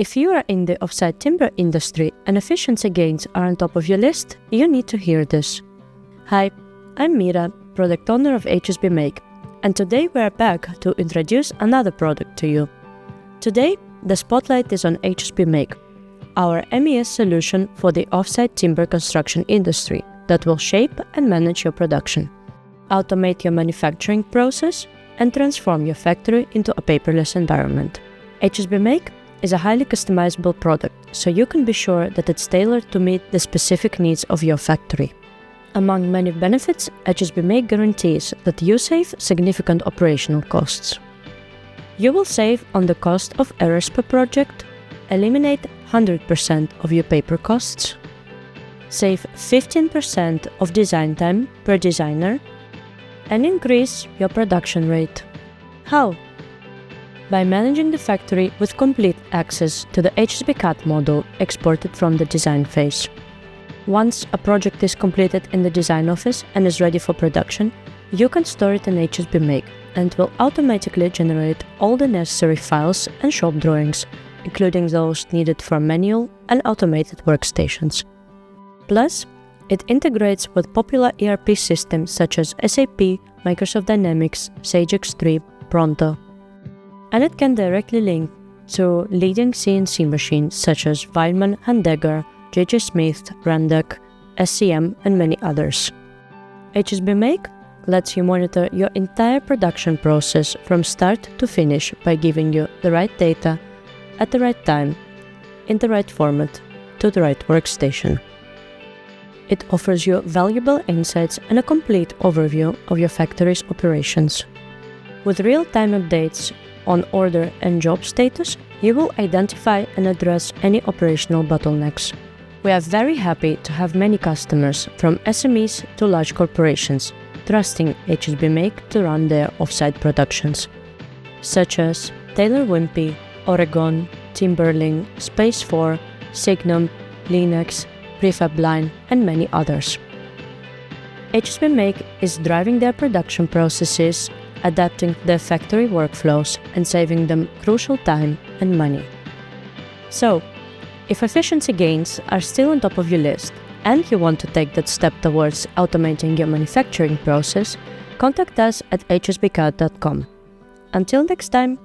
If you are in the offsite timber industry and efficiency gains are on top of your list, you need to hear this. Hi, I'm Mira, product owner of hsbMake, and today we are back to introduce another product to you. Today, the spotlight is on hsbMake, our MES solution for the offsite timber construction industry that will shape and manage your production, automate your manufacturing process, and transform your factory into a paperless environment. hsbMake is a highly customizable product, so you can be sure that it's tailored to meet the specific needs of your factory. Among many benefits, hsbMake guarantees that you save significant operational costs. You will save on the cost of errors per project, eliminate 100% of your paper costs, save 15% of design time per designer, and increase your production rate. How? By managing the factory with complete access to the hsbcad model exported from the design phase. Once a project is completed in the design office and is ready for production, you can store it in hsbMake and will automatically generate all the necessary files and shop drawings, including those needed for manual and automated workstations. Plus, it integrates with popular ERP systems such as SAP, Microsoft Dynamics, Sage X3, Pronto, and it can directly link to leading CNC machines such as Weilmann, Handegger, J.J. Smith, Randak, SCM, and many others. hsbMake lets you monitor your entire production process from start to finish by giving you the right data at the right time, in the right format, to the right workstation. It offers you valuable insights and a complete overview of your factory's operations. With real-time updates on order and job status, you will identify and address any operational bottlenecks. We are very happy to have many customers, from SMEs to large corporations, trusting hsbMake to run their offsite productions, such as Taylor Wimpey, Oregon, Timberling, Space4, Signum, Linux, Prefab Line, and many others. hsbMake is driving their production processes, adapting their factory workflows, and saving them crucial time and money. So, if efficiency gains are still on top of your list and you want to take that step towards automating your manufacturing process, contact us at hsbcad.com. Until next time!